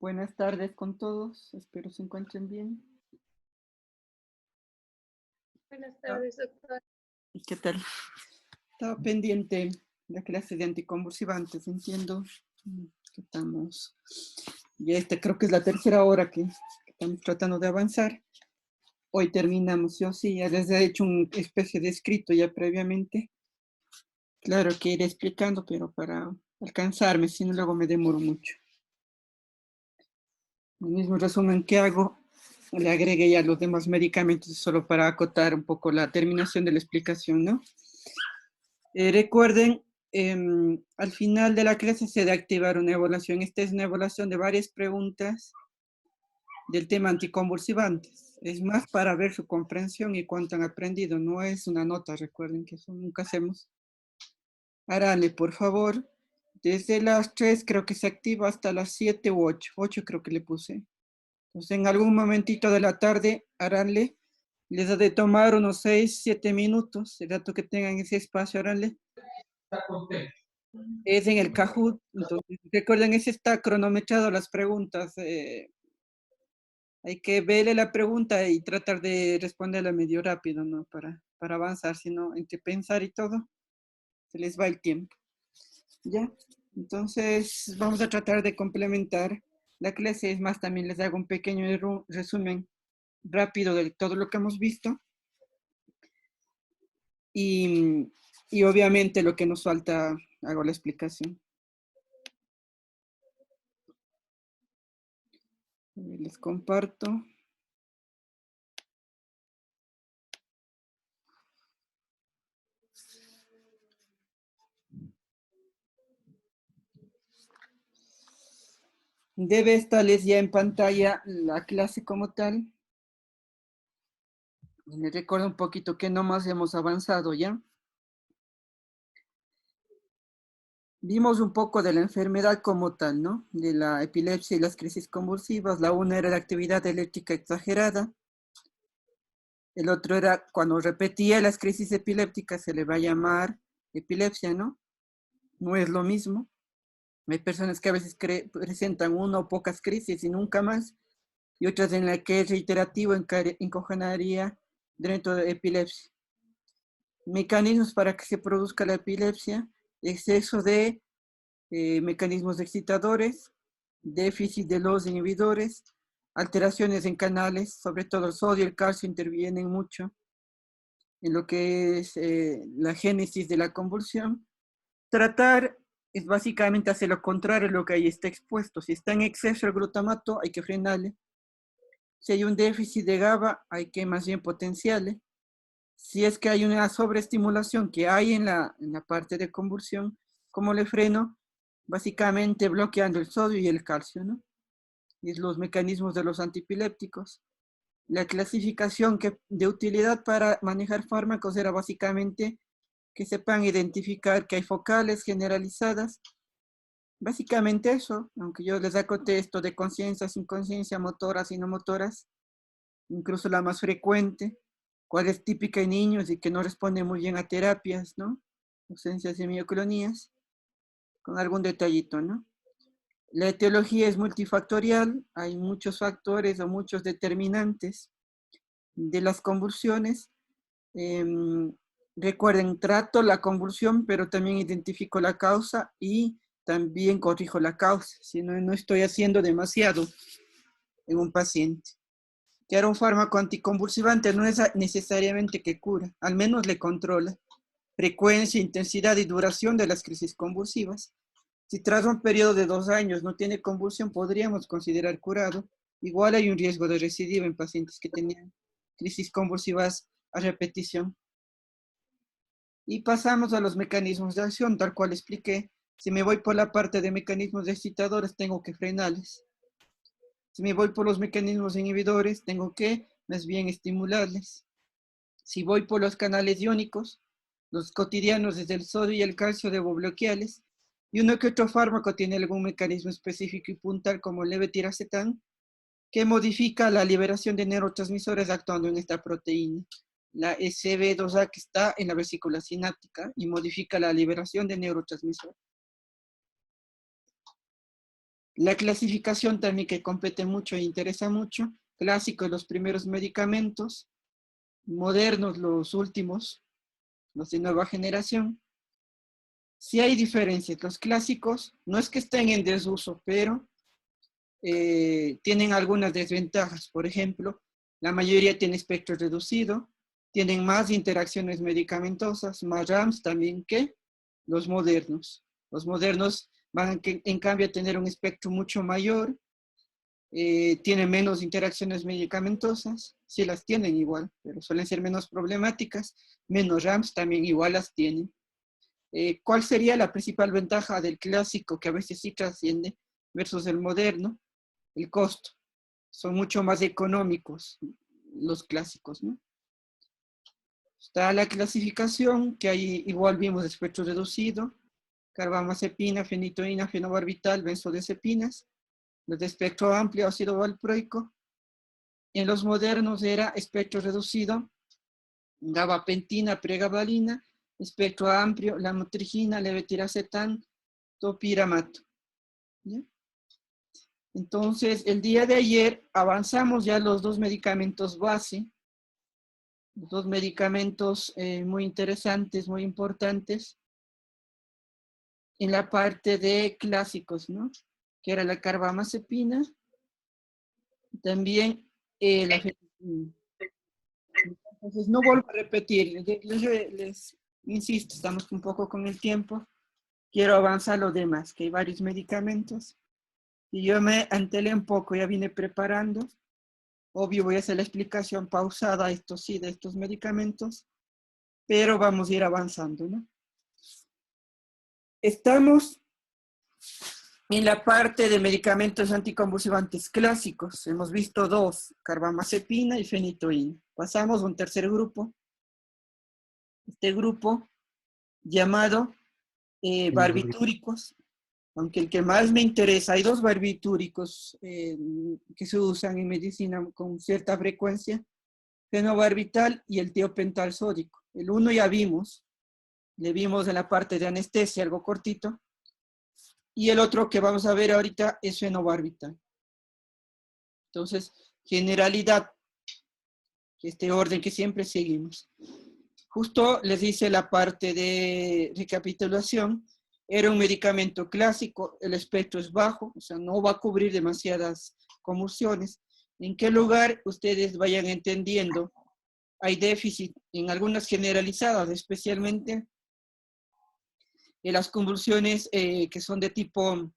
Buenas tardes con todos, espero se encuentren bien. Buenas tardes, doctor. ¿Y qué tal? Estaba pendiente la clase de anticonvulsivantes, entiendo que estamos, ya creo que es la tercera hora que estamos tratando de avanzar. Hoy terminamos, yo sí, ya les he hecho una especie de escrito ya previamente. Claro que iré explicando, pero para alcanzarme, si no luego me demoro mucho. El mismo resumen que hago, le agregué ya los demás medicamentos solo para acotar un poco la terminación de la explicación, ¿no? Recuerden, al final de la clase se debe activar una evaluación. Esta es una evaluación de varias preguntas del tema anticonvulsivantes. Es más para ver su comprensión y cuánto han aprendido. No es una nota, recuerden que eso nunca hacemos. Arale, por favor. Desde las 3 creo que se activa hasta las 7 u 8. 8 creo que le puse. Entonces, en algún momentito de la tarde, Aranle, les ha de tomar unos 6, 7 minutos, el rato que tengan ese espacio, Aranle. Es en el Kahoot, entonces recuerden, ese está cronometrado las preguntas. Hay que verle la pregunta y tratar de responderla medio rápido, ¿no? Para avanzar, sino entre pensar y todo, se les va el tiempo. ¿Ya? Entonces, vamos a tratar de complementar la clase. Es más, también les hago un pequeño resumen rápido de todo lo que hemos visto. Y obviamente lo que nos falta, hago la explicación. Les comparto. Debe estarles ya en pantalla la clase como tal. Les recuerdo un poquito que nomás hemos avanzado ya. Vimos un poco de la enfermedad como tal, ¿no? De la epilepsia y las crisis convulsivas. La una era la actividad eléctrica exagerada. El otro era cuando repetía las crisis epilépticas, se le va a llamar epilepsia, ¿no? No es lo mismo. Hay personas que a veces presentan una o pocas crisis y nunca más, y otras en las que es reiterativo encajonaría dentro de epilepsia. Mecanismos para que se produzca la epilepsia: exceso de mecanismos excitadores, déficit de los inhibidores, alteraciones en canales, sobre todo el sodio y el calcio intervienen mucho en lo que es la génesis de la convulsión. Tratar es básicamente hacer lo contrario a lo que ahí está expuesto. Si está en exceso el glutamato, hay que frenarle. Si hay un déficit de GABA, hay que más bien potenciarle. Si es que hay una sobreestimulación que hay en la parte de convulsión, ¿cómo le freno? Básicamente bloqueando el sodio y el calcio, ¿no? Y los mecanismos de los antiepilépticos. La clasificación de utilidad para manejar fármacos era básicamente que sepan identificar que hay focales generalizadas. Básicamente eso, aunque yo les acoté esto de conciencia, sin conciencia, motoras y no motoras, incluso la más frecuente, cuál es típica en niños y que no responde muy bien a terapias, ¿no? Ausencias de mioclonías, con algún detallito, ¿no? La etiología es multifactorial, hay muchos factores o muchos determinantes de las convulsiones. Recuerden, trato la convulsión, pero también identifico la causa y también corrijo la causa, si no, no estoy haciendo demasiado en un paciente. Que era un fármaco anticonvulsivante no es necesariamente que cura, al menos le controla frecuencia, intensidad y duración de las crisis convulsivas. Si tras un periodo de 2 años no tiene convulsión, podríamos considerar curado. Igual hay un riesgo de recidiva en pacientes que tenían crisis convulsivas a repetición. Y pasamos a los mecanismos de acción, tal cual expliqué. Si me voy por la parte de mecanismos excitadores, tengo que frenarles. Si me voy por los mecanismos inhibidores, tengo que más bien estimularles. Si voy por los canales iónicos, los cotidianos desde el sodio y el calcio debo bloquearles. Y uno que otro fármaco tiene algún mecanismo específico y puntual como el levetiracetam, que modifica la liberación de neurotransmisores actuando en esta proteína, la SB2A, que está en la vesícula sináptica y modifica la liberación de neurotransmisores. La clasificación también que compete mucho e interesa mucho, clásicos los primeros medicamentos, modernos los últimos, los de nueva generación. Sí hay diferencias, los clásicos no es que estén en desuso, pero tienen algunas desventajas. Por ejemplo, la mayoría tiene espectro reducido, tienen más interacciones medicamentosas, más RAMs también que los modernos. Los modernos van en cambio a tener un espectro mucho mayor, tienen menos interacciones medicamentosas, sí las tienen igual, pero suelen ser menos problemáticas, menos RAMs también igual las tienen. ¿Cuál sería la principal ventaja del clásico que a veces sí trasciende versus el moderno? El costo. Son mucho más económicos los clásicos, ¿no? Está la clasificación, que ahí igual vimos espectro reducido, carbamazepina, fenitoína, fenobarbital, benzodiazepinas. Los de espectro amplio, ácido valproico. En los modernos era espectro reducido, gabapentina, pregabalina, espectro amplio, lamotrigina, levetiracetam, topiramato. ¿Ya? Entonces, el día de ayer avanzamos ya los dos medicamentos base, los dos medicamentos muy interesantes, muy importantes, en la parte de clásicos, ¿no? Que era la carbamazepina, también la fenitoína. Entonces, no vuelvo a repetir, les insisto, estamos un poco con el tiempo, quiero avanzar lo demás, que hay varios medicamentos, y yo me antelé un poco, ya vine preparando. Obvio, voy a hacer la explicación pausada, esto sí, de estos medicamentos, pero vamos a ir avanzando, ¿no? Estamos en la parte de medicamentos anticonvulsivantes clásicos. Hemos visto dos, carbamazepina y fenitoína. Pasamos a un tercer grupo. Este grupo llamado barbitúricos, aunque el que más me interesa, hay dos barbitúricos que se usan en medicina con cierta frecuencia, fenobarbital y el tiopental sódico. El uno ya vimos, le vimos en la parte de anestesia, algo cortito, y el otro que vamos a ver ahorita es fenobarbital. Entonces, generalidad, este orden que siempre seguimos. Justo les dice la parte de recapitulación, era un medicamento clásico, el espectro es bajo, o sea, no va a cubrir demasiadas convulsiones. ¿En qué lugar ustedes vayan entendiendo? Hay déficit en algunas generalizadas, especialmente en las convulsiones que son de tipo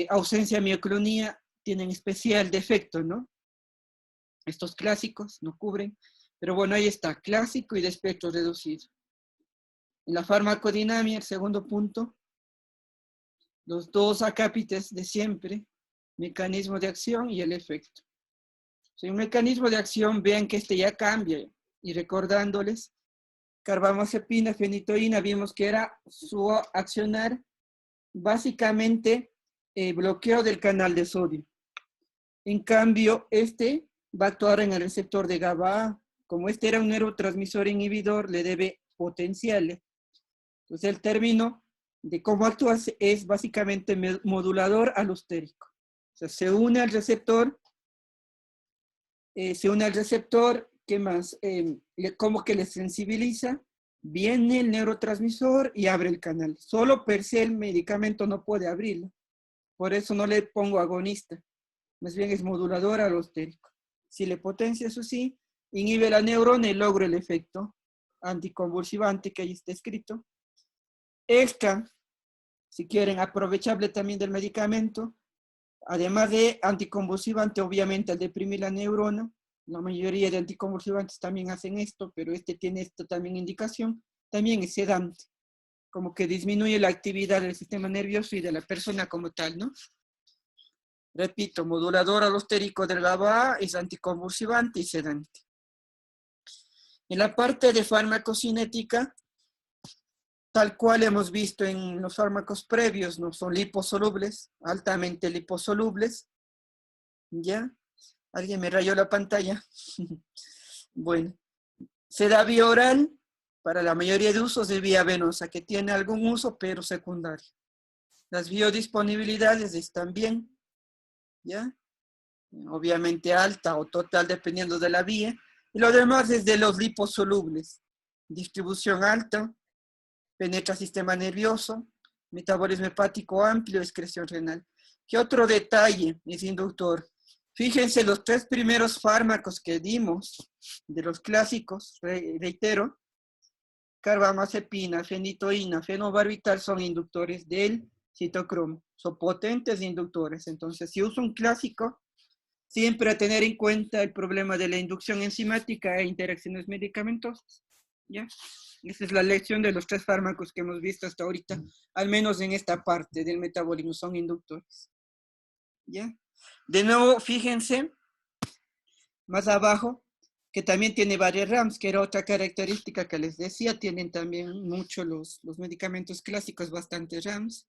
ausencia mioclonía, tienen especial defecto, ¿no? Estos clásicos no cubren, pero bueno, ahí está, clásico y de espectro reducido. En la farmacodinamia, el segundo punto, los dos acápites de siempre, mecanismo de acción y el efecto. Si un mecanismo de acción, vean que este ya cambia, y recordándoles, carbamazepina, fenitoína, vimos que era su accionar básicamente bloqueo del canal de sodio. En cambio, este va a actuar en el receptor de GABA. Como este era un neurotransmisor inhibidor, le debe potenciarle. Entonces, el término de cómo actúa es básicamente modulador alostérico. O sea, se une al receptor, ¿qué más? Como que le sensibiliza, viene el neurotransmisor y abre el canal. Solo per se el medicamento no puede abrirlo. Por eso no le pongo agonista. Más bien es modulador alostérico. Si le potencia, eso sí, inhibe la neurona y logra el efecto anticonvulsivante que ahí está escrito. Esta, si quieren, aprovechable también del medicamento, además de anticonvulsivante, obviamente al deprimir la neurona, la mayoría de anticonvulsivantes también hacen esto, pero este tiene esta también indicación, también es sedante, como que disminuye la actividad del sistema nervioso y de la persona como tal, ¿no? Repito, modulador alostérico del GABA es anticonvulsivante y sedante. En la parte de farmacocinética, tal cual hemos visto en los fármacos previos, ¿no? Son liposolubles, altamente liposolubles. ¿Ya? ¿Alguien me rayó la pantalla? Bueno, se da vía oral para la mayoría de usos de vía venosa, que tiene algún uso, pero secundario. Las biodisponibilidades están bien, ¿ya? Obviamente alta o total, dependiendo de la vía. Y lo demás es de los liposolubles. Distribución alta, penetra sistema nervioso, metabolismo hepático amplio, excreción renal. ¿Qué otro detalle es inductor? Fíjense los 3 primeros fármacos que dimos, de los clásicos, reitero, carbamazepina, fenitoína, fenobarbital son inductores del citocromo. Son potentes inductores. Entonces, si uso un clásico, siempre a tener en cuenta el problema de la inducción enzimática e interacciones medicamentosas. ¿Ya? Esa es la lección de los 3 fármacos que hemos visto hasta ahorita, al menos en esta parte del metabolismo, son inductores. ¿Ya? De nuevo, fíjense, más abajo, que también tiene varias RAMs, que era otra característica que les decía, tienen también mucho los medicamentos clásicos, bastantes RAMs.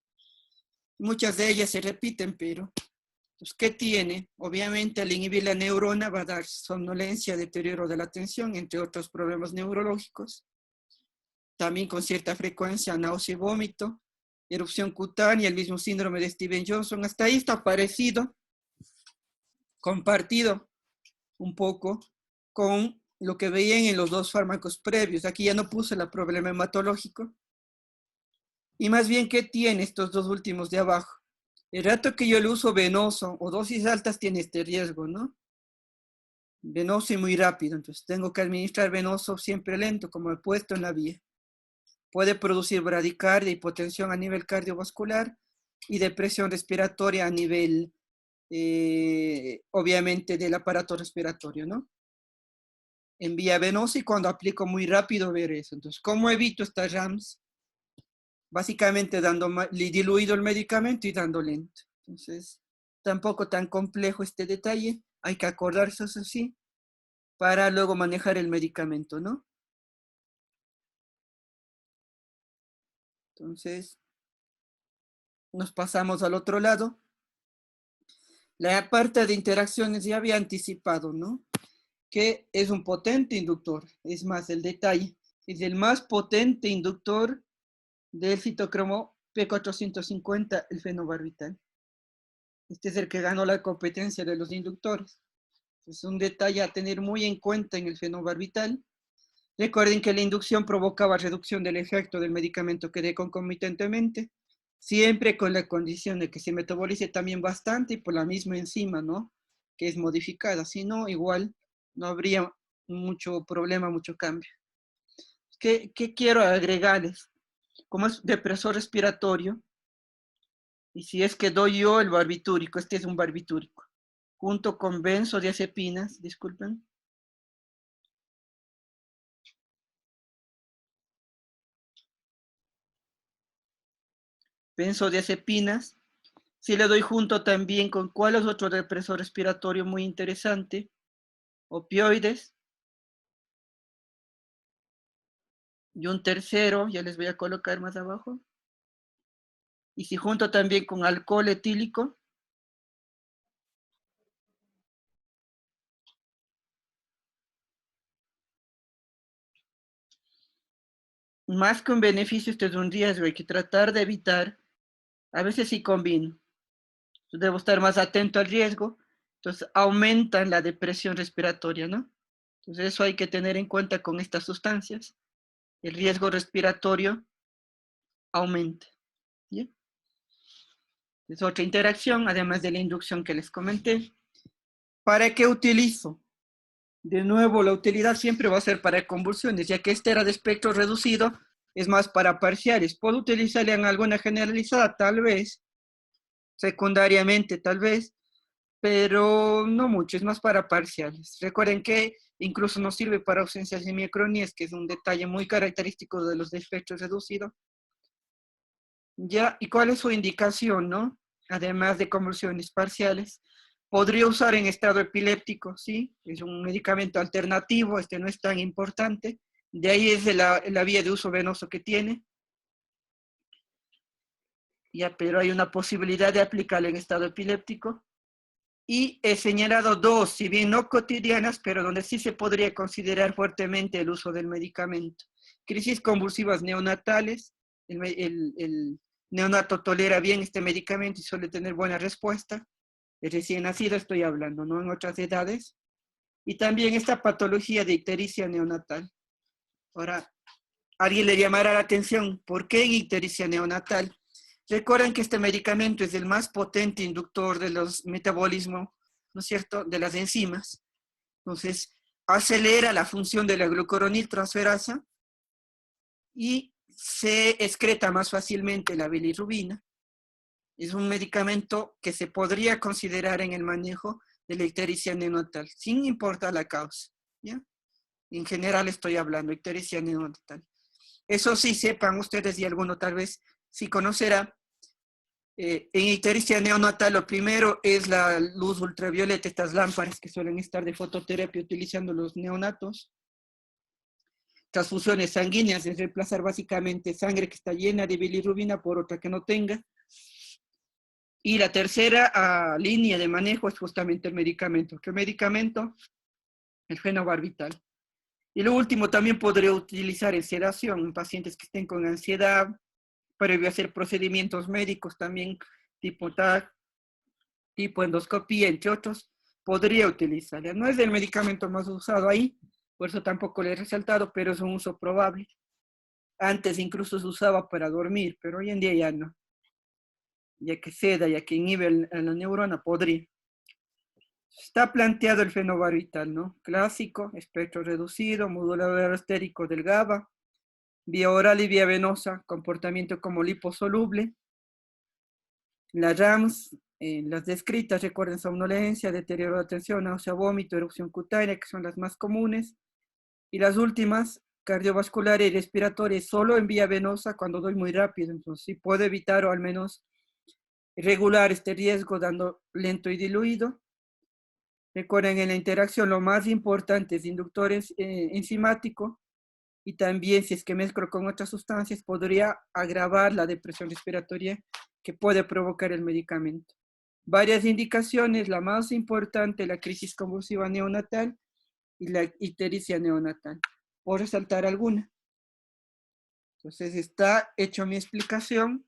Muchas de ellas se repiten, pero pues, ¿qué tiene? Obviamente, al inhibir la neurona va a dar somnolencia, deterioro de la atención, entre otros problemas neurológicos. También con cierta frecuencia, náusea y vómito, erupción cutánea, el mismo síndrome de Steven-Johnson. Hasta ahí está parecido, compartido un poco con lo que veían en los 2 fármacos previos. Aquí ya no puse el problema hematológico. Y más bien, ¿qué tiene estos 2 últimos de abajo? El rato que yo el uso venoso o dosis altas tiene este riesgo, ¿no? Venoso y muy rápido. Entonces tengo que administrar venoso siempre lento, como he puesto en la vía. Puede producir bradicardia, hipotensión a nivel cardiovascular y depresión respiratoria a nivel, obviamente, del aparato respiratorio, ¿no? En vía venosa y cuando aplico muy rápido ver eso. Entonces, ¿cómo evito estas RAMs? Básicamente dando diluido el medicamento y dando lento. Entonces, tampoco tan complejo este detalle. Hay que acordarse eso sí, para luego manejar el medicamento, ¿no? Entonces, nos pasamos al otro lado. La parte de interacciones ya había anticipado, ¿no? Que es un potente inductor. Es más, el detalle. Es el más potente inductor del citocromo P450, el fenobarbital. Este es el que ganó la competencia de los inductores. Es un detalle a tener muy en cuenta en el fenobarbital. Recuerden que la inducción provocaba reducción del efecto del medicamento que dé concomitantemente, siempre con la condición de que se metabolice también bastante y por la misma enzima, ¿no? Que es modificada. Si no, igual no habría mucho problema, mucho cambio. ¿Qué quiero agregarles? Como es depresor respiratorio, y si es que doy yo el barbitúrico, este es un barbitúrico, junto con benzodiazepinas, disculpen. Benzodiazepinas. Si le doy junto también con cuál es otro depresor respiratorio muy interesante, opioides. Y un tercero, ya les voy a colocar más abajo. Y si junto también con alcohol etílico. Más que un beneficio, esto es un riesgo. Hay que tratar de evitar. A veces sí combino. Debo estar más atento al riesgo. Entonces aumentan la depresión respiratoria, ¿no? Entonces eso hay que tener en cuenta con estas sustancias. El riesgo respiratorio aumenta. ¿Sí? Es otra interacción, además de la inducción que les comenté. ¿Para qué utilizo? De nuevo, la utilidad siempre va a ser para convulsiones, ya que este era de espectro reducido, es más para parciales. ¿Puedo utilizarla en alguna generalizada? Tal vez. Secundariamente, tal vez. Pero no mucho, es más para parciales. Recuerden que incluso nos sirve para ausencias de miocronías, que es un detalle muy característico de los de espectro reducido. Ya, ¿y cuál es su indicación, no? Además de convulsiones parciales, podría usar en estado epiléptico, ¿sí? Es un medicamento alternativo, este no es tan importante, de ahí es la vía de uso venoso que tiene. Ya, pero hay una posibilidad de aplicarlo en estado epiléptico. Y he señalado dos, si bien no cotidianas, pero donde sí se podría considerar fuertemente el uso del medicamento. Crisis convulsivas neonatales, el neonato tolera bien este medicamento y suele tener buena respuesta. El recién nacido estoy hablando, no en otras edades. Y también esta patología de ictericia neonatal. Ahora, alguien le llamará la atención, ¿por qué en ictericia neonatal? Recuerden que este medicamento es el más potente inductor de los metabolismos, ¿no es cierto?, de las enzimas. Entonces, acelera la función de la glucuroniltransferasa y se excreta más fácilmente la bilirrubina. Es un medicamento que se podría considerar en el manejo de la ictericia neonatal, sin importar la causa, ¿ya? En general estoy hablando, ictericia neonatal. Eso sí, sepan ustedes y alguno tal vez sí conocerá. En ictericia neonatal lo primero es la luz ultravioleta, estas lámparas que suelen estar de fototerapia utilizando los neonatos. Transfusiones sanguíneas es reemplazar básicamente sangre que está llena de bilirrubina por otra que no tenga. Y la tercera línea de manejo es justamente el medicamento. ¿Qué medicamento? El fenobarbital. Y lo último también podría utilizar en sedación en pacientes que estén con ansiedad, previo a hacer procedimientos médicos también tipo TAC, tipo endoscopía, entre otros, podría utilizarla. No es el medicamento más usado ahí, por eso tampoco le he resaltado, pero es un uso probable. Antes incluso se usaba para dormir, pero hoy en día ya no. Ya que seda, ya que inhibe a la neurona, podría. Está planteado el fenobarbital, ¿no? Clásico, espectro reducido, modulador estérico del GABA, vía oral y vía venosa, comportamiento como liposoluble. Las RAMS, las descritas, recuerden, somnolencia, deterioro de atención, náusea, vómito, erupción cutánea, que son las más comunes. Y las últimas, cardiovascular y respiratoria, solo en vía venosa cuando doy muy rápido. Entonces, sí puedo evitar o al menos regular este riesgo dando lento y diluido. Recuerden, en la interacción lo más importante es inductor enzimático y también si es que mezclo con otras sustancias podría agravar la depresión respiratoria que puede provocar el medicamento. Varias indicaciones, la más importante, la crisis convulsiva neonatal y la ictericia neonatal. Por resaltar alguna. Entonces está hecho mi explicación.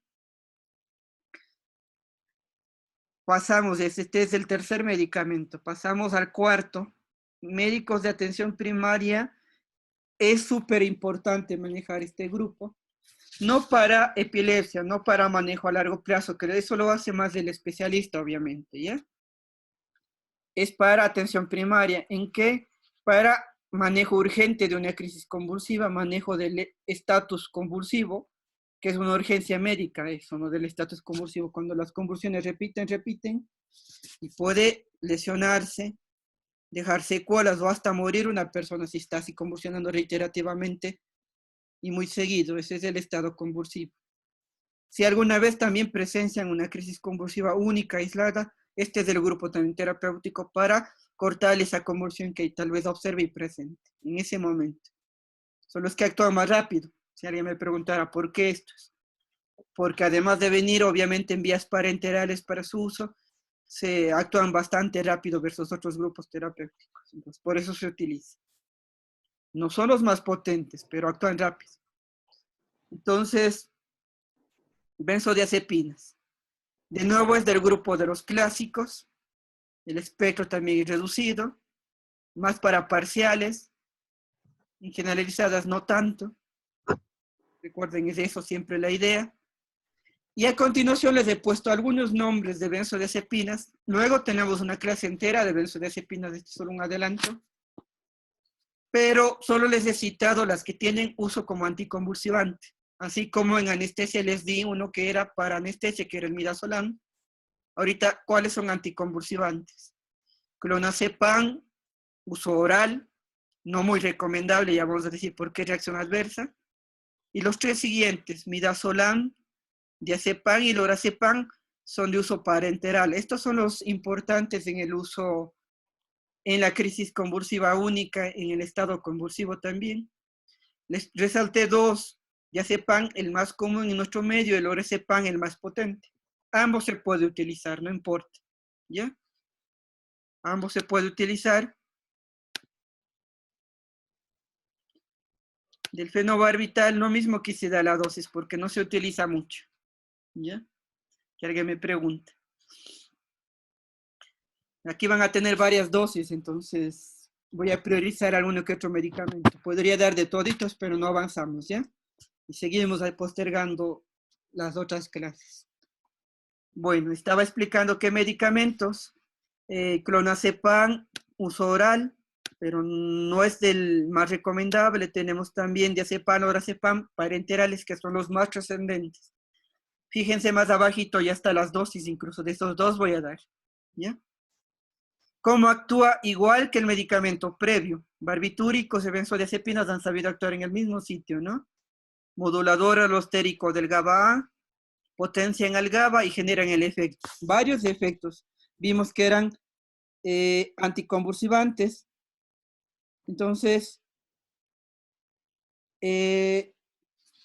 Pasamos, este es el tercer medicamento, pasamos al cuarto. Médicos de atención primaria, es súper importante manejar este grupo. No para epilepsia, no para manejo a largo plazo, que eso lo hace más el especialista, obviamente, ¿ya? Es para atención primaria. ¿En qué? Para manejo urgente de una crisis convulsiva, manejo del estatus convulsivo, que es una urgencia médica, eso, ¿no? Del estatus convulsivo, cuando las convulsiones repiten, y puede lesionarse, dejar secuelas o hasta morir una persona si está así convulsionando reiterativamente y muy seguido. Ese es el estado convulsivo. Si alguna vez también presencian una crisis convulsiva única, aislada, este es el grupo también terapéutico para cortar esa convulsión que tal vez observe y presente en ese momento. Son los que actúan más rápido. Si alguien me preguntara por qué esto es. Porque además de venir obviamente en vías parenterales para su uso, se actúan bastante rápido versus otros grupos terapéuticos. Entonces, por eso se utiliza. No son los más potentes, pero actúan rápido. Entonces, benzodiazepinas. De nuevo es del grupo de los clásicos. El espectro también es reducido. Más para parciales. En generalizadas no tanto. Recuerden, es eso siempre la idea. Y a continuación les he puesto algunos nombres de benzodiazepinas. Luego tenemos una clase entera de benzodiazepinas, este es solo un adelanto. Pero solo les he citado las que tienen uso como anticonvulsivante. Así como en anestesia les di uno que era para anestesia, que era el midazolam. Ahorita, ¿cuáles son anticonvulsivantes? Clonazepam, uso oral, no muy recomendable, ya vamos a decir por qué reacción adversa. Y los tres siguientes, midazolam, diazepam y lorazepam, son de uso parenteral. Estos son los importantes en el uso en la crisis convulsiva única, en el estado convulsivo también. Les resalté dos, diazepam, el más común en nuestro medio, el lorazepam, el más potente. Ambos se puede utilizar, no importa, ¿ya? Ambos se puede utilizar. Del fenobarbital, lo mismo quise dar la dosis, porque no se utiliza mucho, ¿ya? Que alguien me pregunta. Aquí van a tener varias dosis, entonces voy a priorizar alguno que otro medicamento. Podría dar de toditos, pero no avanzamos, ¿ya? Y seguimos postergando las otras clases. Bueno, estaba explicando qué medicamentos. Clonazepam, uso oral, pero no es el más recomendable. Tenemos también diazepam, lorazepam, parenterales, que son los más trascendentes. Fíjense más abajito, ya está las dosis, incluso de estos dos voy a dar, ¿ya? ¿Cómo actúa? Igual que el medicamento previo. Barbitúricos y benzodiazepinas han sabido actuar en el mismo sitio, ¿no? Modulador alostérico del GABA-A, potencian al GABA y generan el efecto. Varios efectos. Vimos que eran anticonvulsivantes. Entonces,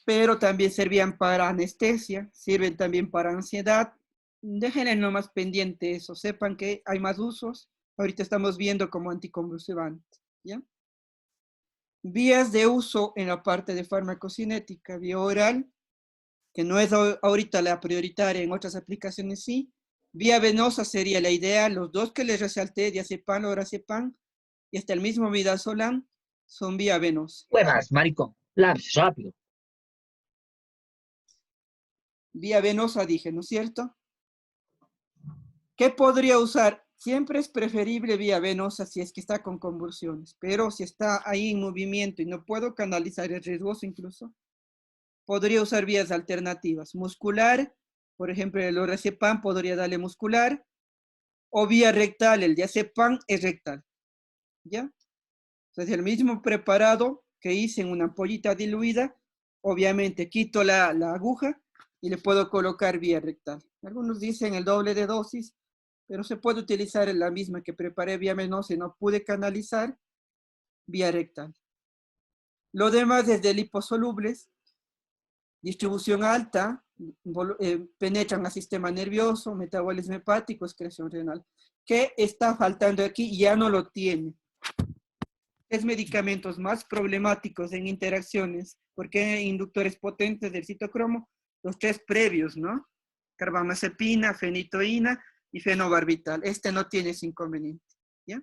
pero también servían para anestesia, sirven también para ansiedad. Déjenle nomás pendiente eso, sepan que hay más usos. Ahorita estamos viendo como anticonvulsivante, ¿ya? Vías de uso en la parte de farmacocinética, vía oral, que no es ahorita la prioritaria, en otras aplicaciones sí. Vía venosa sería la ideal, los dos que les resalté, diazepam, lorazepam, y hasta el mismo midazolam, son vía venosa. Buenas, marico. Lápiz, rápido. Vía venosa dije, ¿no es cierto? ¿Qué podría usar? Siempre es preferible vía venosa si es que está con convulsiones, pero si está ahí en movimiento y no puedo canalizar, es riesgoso incluso, podría usar vías alternativas. Muscular, por ejemplo, el lorazepam podría darle muscular, o vía rectal, el diazepam es rectal, ¿ya? Entonces, el mismo preparado que hice en una ampollita diluida, obviamente quito la aguja y le puedo colocar vía rectal. Algunos dicen el doble de dosis, pero se puede utilizar la misma que preparé vía venosa y no pude canalizar, vía rectal. Lo demás es de liposolubles, distribución alta, penetran al sistema nervioso, metabolismo hepático, excreción renal. ¿Qué está faltando aquí? Ya no lo tiene. Tres medicamentos más problemáticos en interacciones, porque inductores potentes del citocromo, los tres previos, ¿no? Carbamazepina, fenitoína y fenobarbital. Este no tiene ese inconveniente, ¿ya?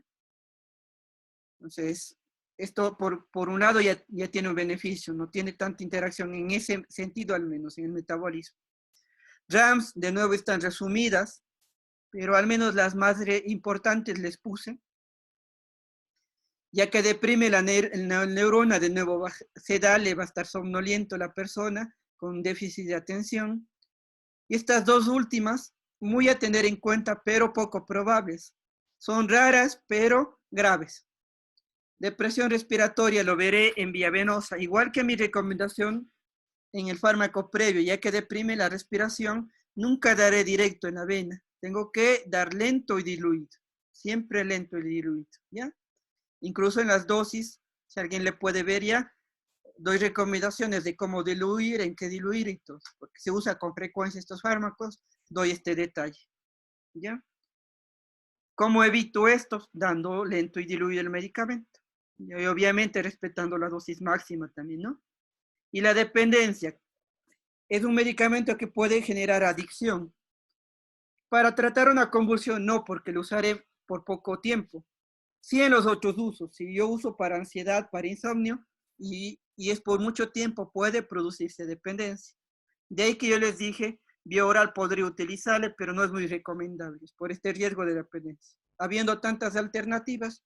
Entonces, esto por un lado ya tiene un beneficio, no tiene tanta interacción en ese sentido al menos, en el metabolismo. RAMs, de nuevo, están resumidas, pero al menos las más importantes les puse, ya que deprime la neurona, de nuevo sedale, va a estar somnoliento la persona con déficit de atención. Y estas dos últimas, muy a tener en cuenta, pero poco probables. Son raras, pero graves. Depresión respiratoria lo veré en vía venosa, igual que mi recomendación en el fármaco previo, ya que deprime la respiración, nunca daré directo en la vena. Tengo que dar lento y diluido, siempre lento y diluido, ¿ya? Incluso en las dosis, si alguien le puede ver ya, doy recomendaciones de cómo diluir, en qué diluir y todo, porque se usa con frecuencia estos fármacos, doy este detalle, ¿ya? ¿Cómo evito esto? Dando lento y diluido el medicamento. Y obviamente respetando la dosis máxima también, ¿no? Y la dependencia. Es un medicamento que puede generar adicción. Para tratar una convulsión, no, porque lo usaré por poco tiempo. Sí en los otros usos. Si yo uso para ansiedad, para insomnio, y es por mucho tiempo, puede producirse dependencia. De ahí que yo les dije, vía oral podría utilizarle, pero no es muy recomendable, por este riesgo de dependencia. Habiendo tantas alternativas,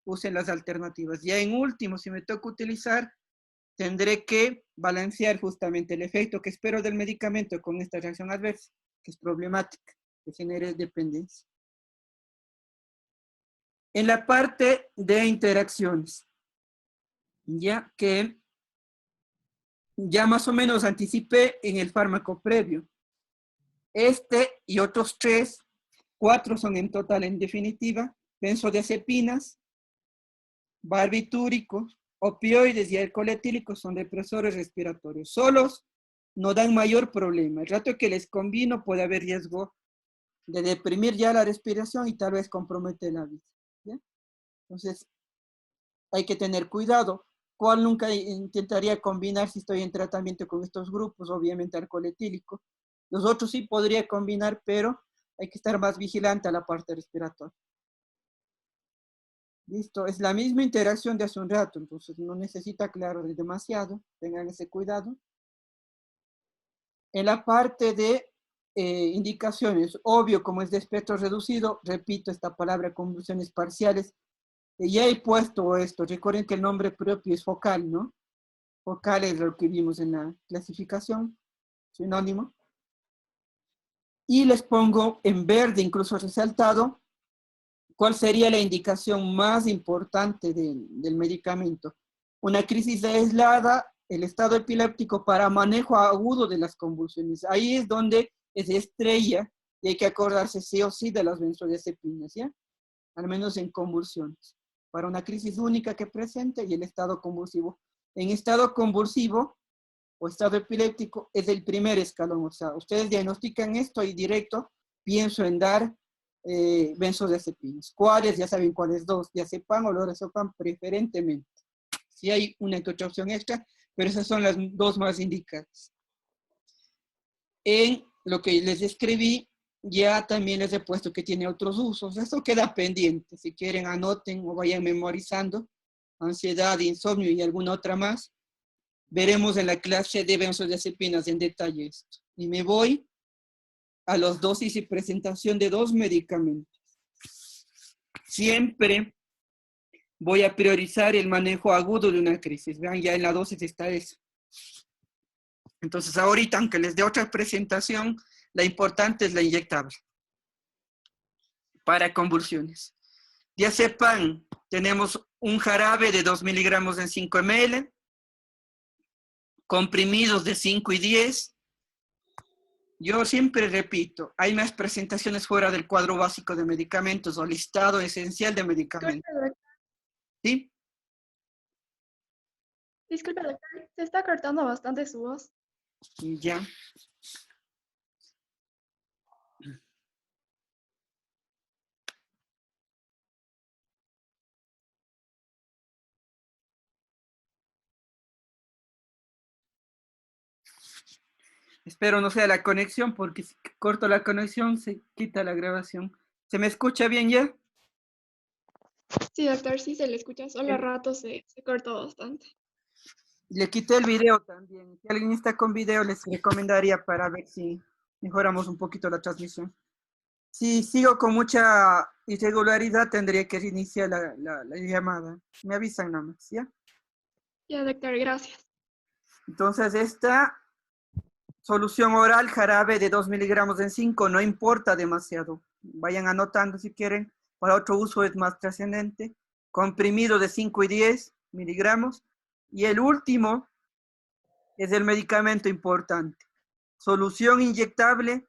usen las alternativas. Ya en último, si me toca utilizar, tendré que balancear justamente el efecto que espero del medicamento con esta reacción adversa, que es problemática, que genere dependencia. En la parte de interacciones, ya que ya más o menos anticipé en el fármaco previo. Este y otros 4 son en total, en definitiva, benzodiazepinas, barbitúricos, opioides y alcohol etílico son depresores respiratorios. Solos no dan mayor problema. El rato que les combino puede haber riesgo de deprimir ya la respiración y tal vez compromete la vida. ¿Ya? Entonces, hay que tener cuidado. ¿Cuál nunca intentaría combinar si estoy en tratamiento con estos grupos? Obviamente alcohol etílico. Los otros sí podría combinar, pero hay que estar más vigilante a la parte respiratoria. Listo, es la misma interacción de hace un rato, entonces no necesita aclarar demasiado, tengan ese cuidado. En la parte de indicaciones, obvio, como es de espectro reducido, repito esta palabra, convulsiones parciales, ya he puesto esto, recuerden que el nombre propio es focal, ¿no? Focal es lo que vimos en la clasificación, sinónimo. Y les pongo en verde, incluso resaltado, cuál sería la indicación más importante del medicamento. Una crisis aislada, el estado epiléptico para manejo agudo de las convulsiones. Ahí es donde es estrella y hay que acordarse sí o sí de las benzodiazepinas, ¿ya? Al menos en convulsiones. Para una crisis única que presente y el estado convulsivo. En estado convulsivo o estado epiléptico es el primer escalón. O sea, ustedes diagnostican esto y directo pienso en dar benzodiazepinas. ¿Cuáles? Ya saben cuáles dos. Diazepam o lorazepam preferentemente. Si hay una que otra opción extra, pero esas son las dos más indicadas. En lo que les escribí, ya también les he puesto que tiene otros usos. Eso queda pendiente. Si quieren, anoten o vayan memorizando. Ansiedad, insomnio y alguna otra más. Veremos en la clase de benzodiazepinas en detalle esto. Y me voy a las dosis y presentación de 2 medicamentos. Siempre voy a priorizar el manejo agudo de una crisis. Vean, ya en la dosis está eso. Entonces, ahorita, aunque les dé otra presentación, la importante es la inyectable para convulsiones. Diazepam, tenemos un jarabe de 2 miligramos en 5 ml, comprimidos de 5 y 10. Yo siempre repito, hay más presentaciones fuera del cuadro básico de medicamentos o listado esencial de medicamentos. ¿Sí? Disculpe, doctor, se está cortando bastante su voz. Ya. Espero no sea la conexión, porque si corto la conexión se quita la grabación. ¿Se me escucha bien ya? Sí, doctor, sí se le escucha, solo a rato se cortó bastante. Le quité el video también. Si alguien está con video, les recomendaría para ver si mejoramos un poquito la transmisión. Si sigo con mucha irregularidad, tendría que reiniciar la llamada. Me avisan nada más, ¿ya? Ya, doctor, gracias. Entonces, esta solución oral, jarabe de 2 miligramos en 5, no importa demasiado. Vayan anotando si quieren. Para otro uso es más trascendente. Comprimido de 5 y 10 miligramos. Y el último es el medicamento importante. Solución inyectable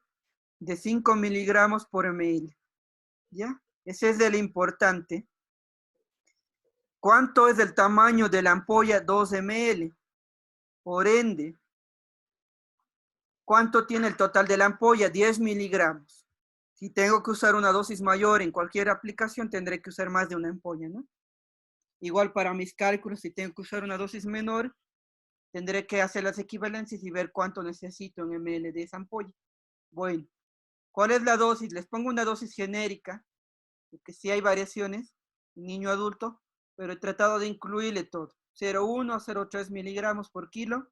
de 5 miligramos por ml. ¿Ya? Ese es el importante. ¿Cuánto es el tamaño de la ampolla? 2 ml. Por ende, ¿cuánto tiene el total de la ampolla? 10 miligramos. Si tengo que usar una dosis mayor en cualquier aplicación, tendré que usar más de una ampolla, ¿no? Igual para mis cálculos, si tengo que usar una dosis menor, tendré que hacer las equivalencias y ver cuánto necesito en ml de esa ampolla. Bueno, ¿cuál es la dosis? Les pongo una dosis genérica, porque sí hay variaciones, niño adulto, pero he tratado de incluirle todo. 0,1 a 0,3 miligramos por kilo,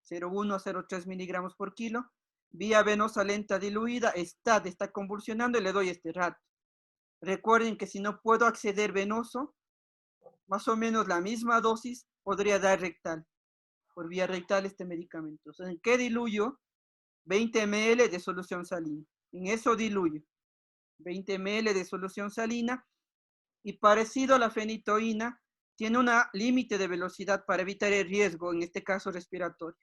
0,1 a 0,3 miligramos por kilo, vía venosa lenta diluida, está convulsionando y le doy este rato. Recuerden que si no puedo acceder venoso, más o menos la misma dosis podría dar rectal, por vía rectal este medicamento. ¿En qué diluyo? 20 ml de solución salina. En eso diluyo 20 ml de solución salina y parecido a la fenitoína, tiene una límite de velocidad para evitar el riesgo, en este caso respiratorio.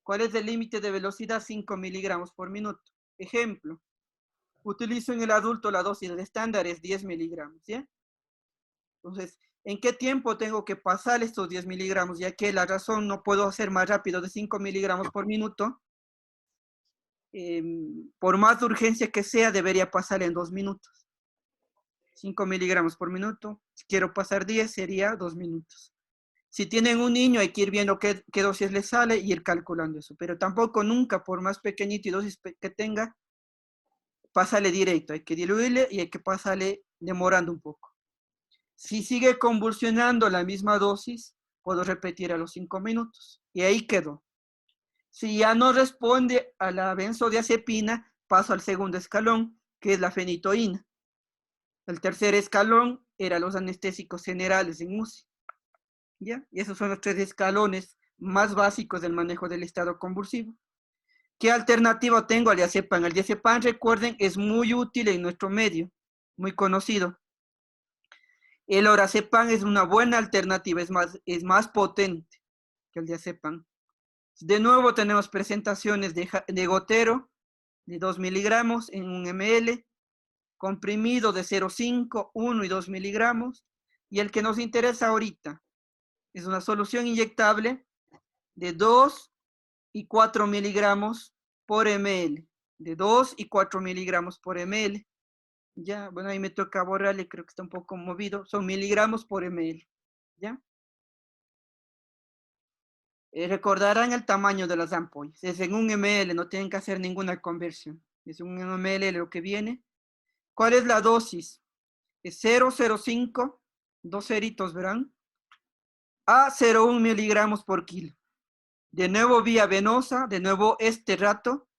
¿Cuál es el límite de velocidad? 5 miligramos por minuto. Ejemplo, utilizo en el adulto la dosis de estándar es 10 miligramos, ¿ya? Entonces, ¿en qué tiempo tengo que pasar estos 10 miligramos? Ya que la razón no puedo hacer más rápido de 5 miligramos por minuto. Por más urgencia que sea, debería pasar en 2 minutos. 5 miligramos por minuto. Si quiero pasar 10, sería 2 minutos. Si tienen un niño, hay que ir viendo qué dosis le sale y ir calculando eso. Pero tampoco nunca, por más pequeñito y dosis que tenga, pásale directo. Hay que diluirle y hay que pasarle demorando un poco. Si sigue convulsionando la misma dosis, puedo repetir a los 5 minutos. Y ahí quedó. Si ya no responde a la benzodiazepina, paso al segundo escalón, que es la fenitoína. El tercer escalón era los anestésicos generales en UCI. ¿Ya? Y esos son los 3 escalones más básicos del manejo del estado convulsivo. ¿Qué alternativa tengo al diazepam? El diazepam, recuerden, es muy útil en nuestro medio, muy conocido. El orazepam es una buena alternativa, es más potente que el diazepam. De nuevo tenemos presentaciones de gotero de 2 miligramos en 1 ml, comprimido de 0,5, 1 y 2 miligramos, y el que nos interesa ahorita es una solución inyectable de 2 y 4 miligramos por ml, de 2 y 4 miligramos por ml. Ya, bueno, ahí me toca borrarle, creo que está un poco movido, son miligramos por ml, ¿ya? Recordarán el tamaño de las ampollas. Es en 1 ml, no tienen que hacer ninguna conversión. Es 1 ml lo que viene. ¿Cuál es la dosis? Es 0,05, 2 ceritos, verán, a 0,1 miligramos por kilo. De nuevo vía venosa, de nuevo este rato.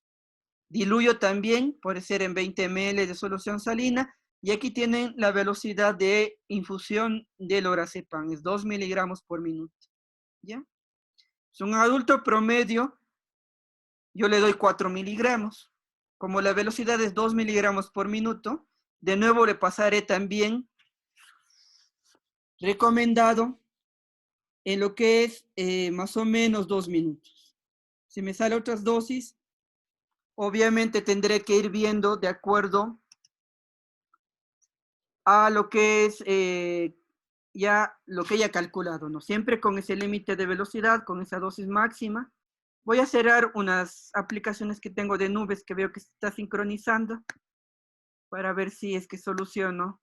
Diluyo también, puede ser en 20 ml de solución salina. Y aquí tienen la velocidad de infusión del orazepam, es 2 miligramos por minuto. ¿Ya? Es un adulto promedio, yo le doy 4 miligramos. Como la velocidad es 2 miligramos por minuto, de nuevo le pasaré también recomendado en lo que es más o menos 2 minutos. Si me sale otras dosis, obviamente tendré que ir viendo de acuerdo a lo que es ya lo que haya calculado, ¿no? Siempre con ese límite de velocidad, con esa dosis máxima. Voy a cerrar unas aplicaciones que tengo de nubes que veo que se está sincronizando para ver si es que soluciono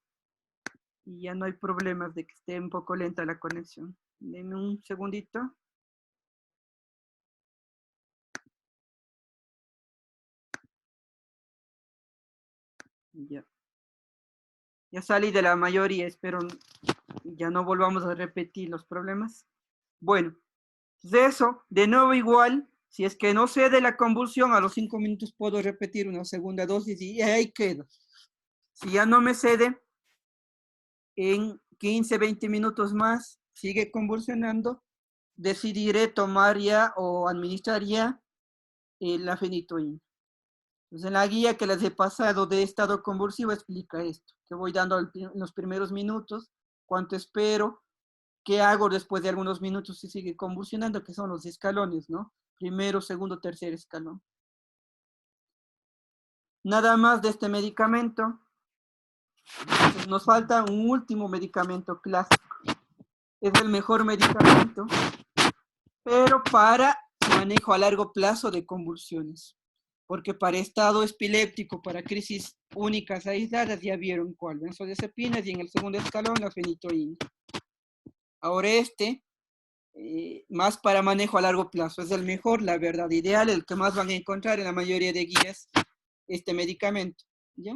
y ya no hay problemas de que esté un poco lenta la conexión. Denme un segundito. Ya. Ya salí de la mayoría, espero ya no volvamos a repetir los problemas. Bueno, de eso, de nuevo igual, si es que no cede la convulsión, a los 5 minutos puedo repetir una segunda dosis y ahí quedo. Si ya no me cede, en 15, 20 minutos más, sigue convulsionando, decidiré tomar ya o administrar ya la fenitoína. Entonces, en la guía que les he pasado de estado convulsivo explica esto, que voy dando en los primeros minutos, cuánto espero, qué hago después de algunos minutos si sigue convulsionando, que son los escalones, ¿no? Primero, segundo, tercer escalón. Nada más de este medicamento. Entonces, nos falta un último medicamento clásico. Es el mejor medicamento, pero para manejo a largo plazo de convulsiones. Porque para estado epiléptico, para crisis únicas aisladas, ya vieron cuál, benzodiazepinas, y en el segundo escalón la fenitoína. Ahora más para manejo a largo plazo, es el mejor, la verdad ideal, el que más van a encontrar en la mayoría de guías, este medicamento, ¿ya?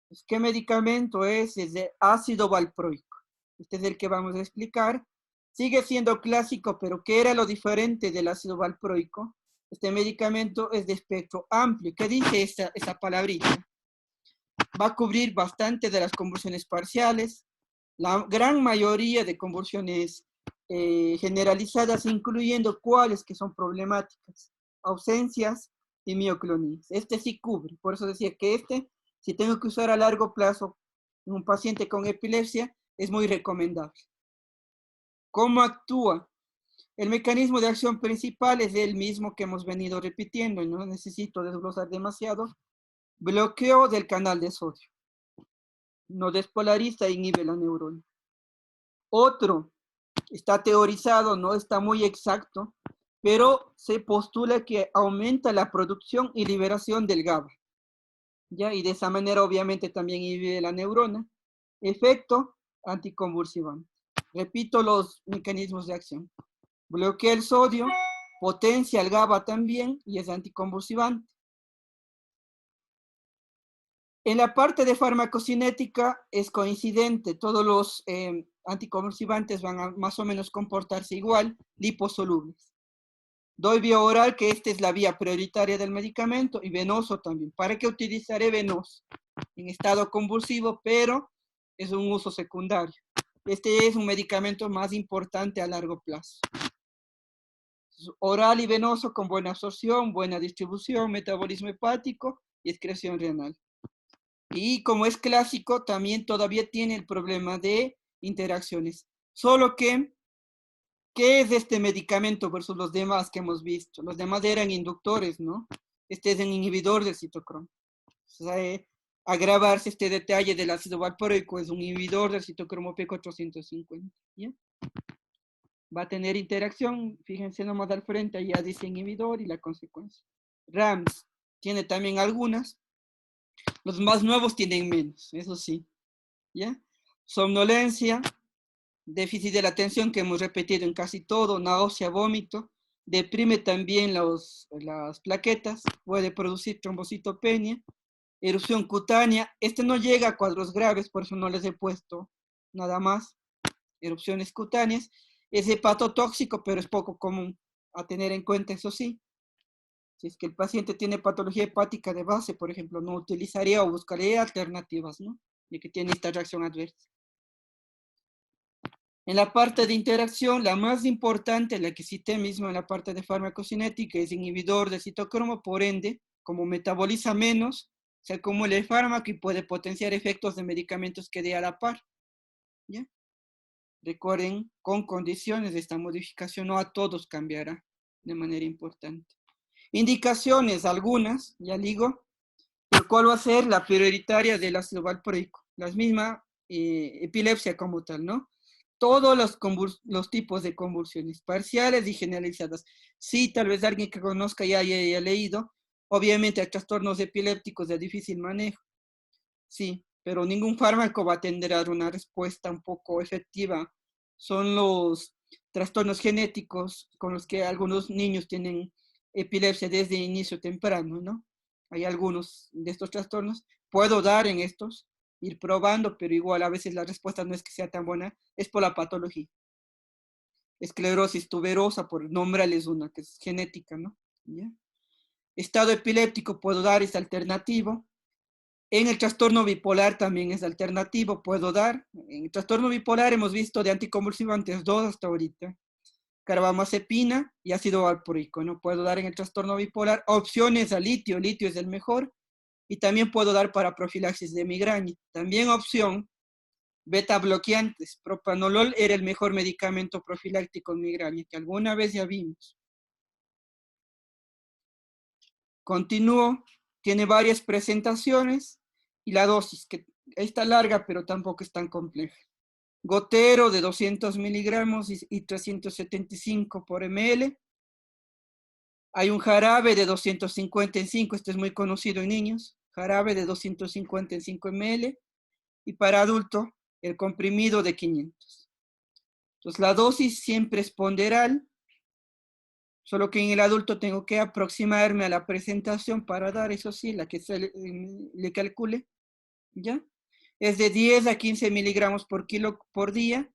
Pues, ¿qué medicamento es? Es de ácido valproico. Este es el que vamos a explicar. Sigue siendo clásico, pero ¿qué era lo diferente del ácido valproico? Este medicamento es de espectro amplio. ¿Qué dice esa palabrita? Va a cubrir bastante de las convulsiones parciales, la gran mayoría de convulsiones generalizadas, incluyendo cuáles que son problemáticas, ausencias y mioclonías. Este sí cubre, por eso decía que si tengo que usar a largo plazo en un paciente con epilepsia, es muy recomendable. ¿Cómo actúa? El mecanismo de acción principal es el mismo que hemos venido repitiendo y no necesito desglosar demasiado. Bloqueo del canal de sodio. No despolariza e inhibe la neurona. Otro, está teorizado, no está muy exacto, pero se postula que aumenta la producción y liberación del GABA. ¿Ya? Y de esa manera obviamente también inhibe la neurona. Efecto anticonvulsivante. Repito los mecanismos de acción. Bloquea el sodio, potencia el GABA también y es anticonvulsivante. En la parte de farmacocinética es coincidente, todos los anticonvulsivantes van a más o menos comportarse igual, liposolubles. Doy vía oral, que esta es la vía prioritaria del medicamento, y venoso también. ¿Para qué utilizaré venoso? En estado convulsivo, pero es un uso secundario. Este es un medicamento más importante a largo plazo. Oral y venoso con buena absorción, buena distribución, metabolismo hepático y excreción renal. Y como es clásico, también todavía tiene el problema de interacciones. Solo que, ¿qué es este medicamento versus los demás que hemos visto? Los demás eran inductores, ¿no? Este es un inhibidor del citocromo. O sea, agravarse este detalle del ácido valproico, es un inhibidor del citocromo P450. ¿Ya? Va a tener interacción, fíjense nomás al frente, ahí ya dice inhibidor y la consecuencia. RAMS tiene también algunas, los más nuevos tienen menos, eso sí. ¿Ya? Somnolencia, déficit de la atención que hemos repetido en casi todo, náusea, vómito, deprime también las plaquetas, puede producir trombocitopenia, erupción cutánea, este no llega a cuadros graves, por eso no les he puesto nada más, erupciones cutáneas, es hepatotóxico, pero es poco común a tener en cuenta, eso sí. Si es que el paciente tiene patología hepática de base, por ejemplo, no utilizaría o buscaría alternativas, ¿no? Ya que tiene esta reacción adversa. En la parte de interacción, la más importante, la que cité mismo en la parte de farmacocinética, es inhibidor de citocromo, por ende, como metaboliza menos, se acumula el fármaco y puede potenciar efectos de medicamentos que dé a la par. ¿Ya? Recuerden, con condiciones de esta modificación, no a todos cambiará de manera importante. Indicaciones, algunas, ya digo, ¿cuál va a ser la prioritaria del ácido valproico? La misma epilepsia como tal, ¿no? Todos los tipos de convulsiones, parciales y generalizadas. Sí, tal vez alguien que conozca ya haya leído, obviamente hay trastornos epilépticos de difícil manejo, sí, pero ningún fármaco va a tender a dar una respuesta un poco efectiva. Son los trastornos genéticos con los que algunos niños tienen epilepsia desde inicio temprano, ¿no? Hay algunos de estos trastornos. Puedo dar en estos, ir probando, pero igual a veces la respuesta no es que sea tan buena, es por la patología. Esclerosis tuberosa, por nombrarles una, que es genética, ¿no? ¿Ya? Estado epiléptico puedo dar, es alternativo. En el trastorno bipolar también es alternativo, puedo dar. En el trastorno bipolar hemos visto de anticonvulsivantes 2 hasta ahorita. Carbamazepina y ácido valproico, ¿no? Puedo dar en el trastorno bipolar opciones a litio, litio es el mejor. Y también puedo dar para profilaxis de migraña. También opción, beta bloqueantes. Propranolol era el mejor medicamento profiláctico en migraña, que alguna vez ya vimos. Continúo, tiene varias presentaciones y la dosis, que está larga, pero tampoco es tan compleja. Gotero de 200 miligramos y 375 por ml. Hay un jarabe de 255, este es muy conocido en niños. Jarabe de 255 ml. Y para adulto, el comprimido de 500. Entonces, la dosis siempre es ponderal, solo que en el adulto tengo que aproximarme a la presentación para dar, eso sí, la que se le calcule, ¿ya? Es de 10 a 15 miligramos por kilo por día.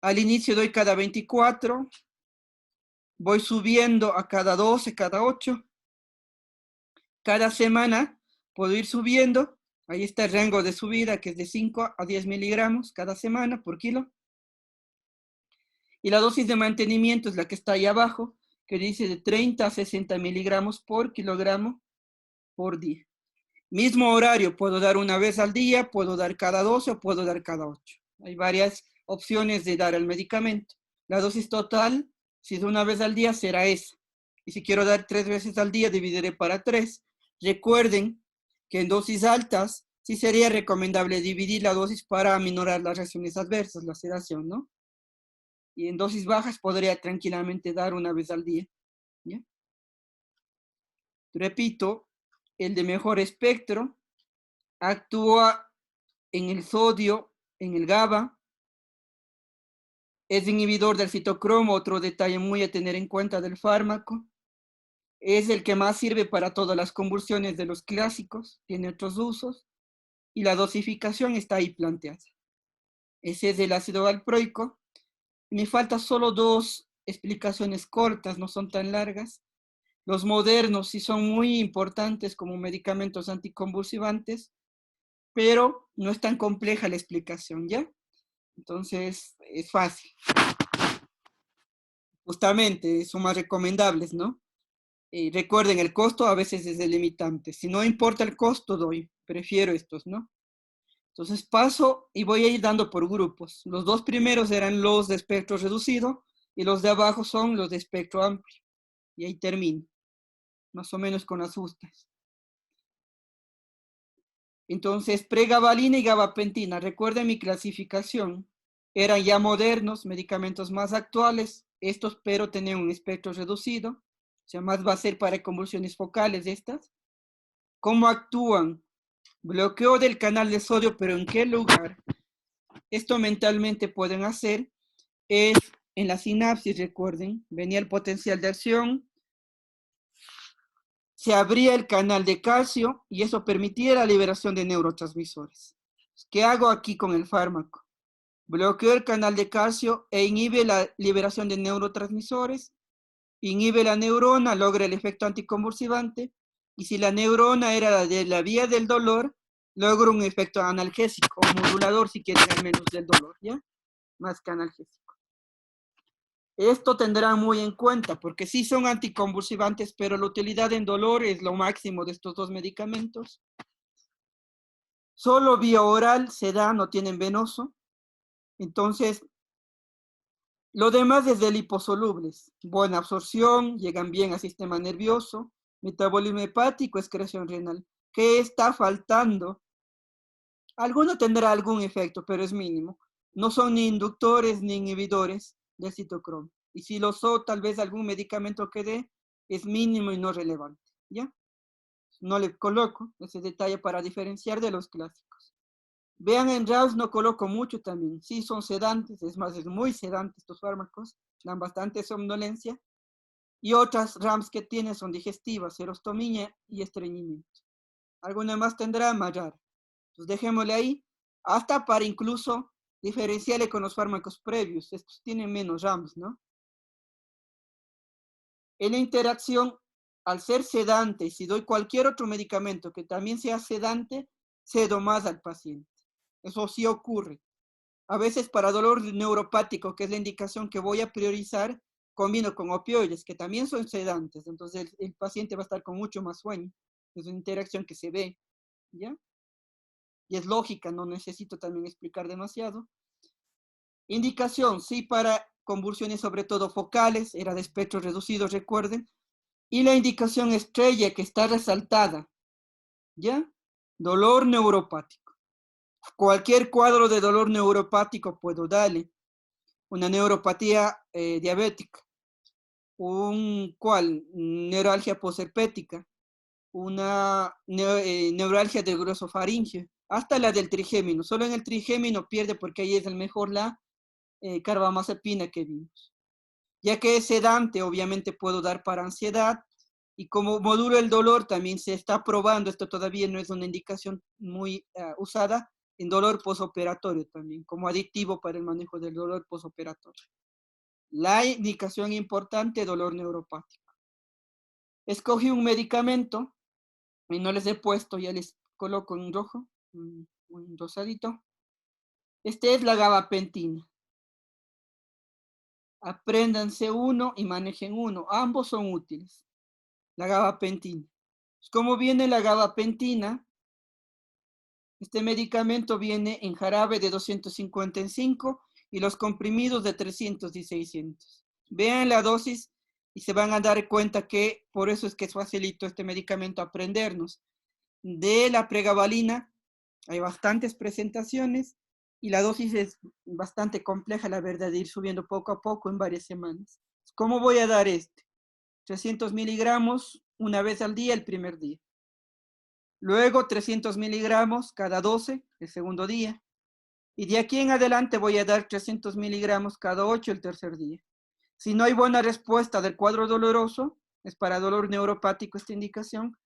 Al inicio doy cada 24, voy subiendo a cada 12, cada 8. Cada semana puedo ir subiendo, ahí está el rango de subida que es de 5 a 10 miligramos cada semana por kilo. Y la dosis de mantenimiento es la que está ahí abajo, que dice de 30 a 60 miligramos por kilogramo por día. Mismo horario, puedo dar una vez al día, puedo dar cada 12 o puedo dar cada 8. Hay varias opciones de dar el medicamento. La dosis total, si es una vez al día, será esa. Y si quiero dar 3 veces al día, dividiré para 3. Recuerden que en dosis altas sí sería recomendable dividir la dosis para aminorar las reacciones adversas, la sedación, ¿no? Y en dosis bajas podría tranquilamente dar una vez al día, ¿ya? Repito, el de mejor espectro actúa en el sodio, en el GABA, es inhibidor del citocromo, otro detalle muy a tener en cuenta del fármaco. Es el que más sirve para todas las convulsiones de los clásicos, tiene otros usos, y la dosificación está ahí planteada. Ese es el ácido valproico. Me faltan solo 2 explicaciones cortas, no son tan largas. Los modernos sí son muy importantes como medicamentos anticonvulsivantes, pero no es tan compleja la explicación, ¿ya? Entonces, es fácil. Justamente, son más recomendables, ¿no? Recuerden, el costo a veces es el limitante. Si no importa el costo, doy. Prefiero estos, ¿no? Entonces paso y voy a ir dando por grupos. Los 2 primeros eran los de espectro reducido y los de abajo son los de espectro amplio. Y ahí termino, más o menos con las justas. Entonces, pregabalina y gabapentina, recuerden mi clasificación. Eran ya modernos, medicamentos más actuales, estos pero tenían un espectro reducido, o sea, más va a ser para convulsiones focales estas. ¿Cómo actúan? Bloqueo del canal de sodio, pero ¿en qué lugar? Esto mentalmente pueden hacer es en la sinapsis, recuerden, venía el potencial de acción, se abría el canal de calcio y eso permitía la liberación de neurotransmisores. ¿Qué hago aquí con el fármaco? Bloqueo el canal de calcio e inhibe la liberación de neurotransmisores, inhibe la neurona, logra el efecto anticonvulsivante, y si la neurona era de la vía del dolor, logra un efecto analgésico o modulador, si quieren, al menos del dolor, ¿ya? Más que analgésico. Esto tendrán muy en cuenta, porque sí son anticonvulsivantes, pero la utilidad en dolor es lo máximo de estos 2 medicamentos. Solo vía oral se da, no tienen venoso. Entonces, lo demás es de liposolubles. Buena absorción, llegan bien al sistema nervioso, metabolismo hepático, excreción renal. ¿Qué está faltando? Alguno tendrá algún efecto, pero es mínimo. No son ni inductores ni inhibidores del citocromo. Y si lo son, tal vez algún medicamento que dé es mínimo y no relevante, ¿ya? No le coloco ese detalle para diferenciar de los clásicos. Vean, en RAS no coloco mucho también. Sí, son sedantes, es más, es muy sedante estos fármacos, dan bastante somnolencia. Y otras RAMs que tienen son digestivas, serostomía y estreñimiento. Alguna más tendrá, más rara. Entonces dejémosle ahí, hasta para incluso diferenciarle con los fármacos previos. Estos tienen menos RAMs, ¿no? En la interacción, al ser sedante, y si doy cualquier otro medicamento que también sea sedante, cedo más al paciente. Eso sí ocurre. A veces para dolor neuropático, que es la indicación que voy a priorizar, combino con opioides, que también son sedantes. Entonces el paciente va a estar con mucho más sueño. Es una interacción que se ve, ¿ya? Y es lógica, no necesito también explicar demasiado. Indicación, sí, para convulsiones sobre todo focales, era de espectro reducido, recuerden. Y la indicación estrella que está resaltada, ¿ya? Dolor neuropático. Cualquier cuadro de dolor neuropático puedo darle. Una neuropatía diabética, neuralgia posherpética, una neuralgia del grueso faríngeo, hasta la del trigémino. Solo en el trigémino pierde porque ahí es el mejor la carbamazepina que vimos. Ya que es sedante, obviamente puedo dar para ansiedad, y como modulo el dolor también se está probando, esto todavía no es una indicación muy usada, en dolor posoperatorio también, como aditivo para el manejo del dolor posoperatorio. La indicación importante, dolor neuropático. Escogí un medicamento, y no les he puesto, ya les coloco en rojo, un rosadito. Este es la gabapentina. Apréndanse uno y manejen uno. Ambos son útiles. La gabapentina. ¿Cómo viene la gabapentina? Este medicamento viene en jarabe de 255 y los comprimidos de 300 y 600. Vean la dosis y se van a dar cuenta que por eso es que es facilito este medicamento aprendernos. De la pregabalina hay bastantes presentaciones y la dosis es bastante compleja, la verdad, de ir subiendo poco a poco en varias semanas. ¿Cómo voy a dar este? 300 miligramos una vez al día el primer día. Luego 300 miligramos cada 12 el segundo día. Y de aquí en adelante voy a dar 300 miligramos cada 8 el tercer día. Si no hay buena respuesta del cuadro doloroso, es para dolor neuropático esta indicación,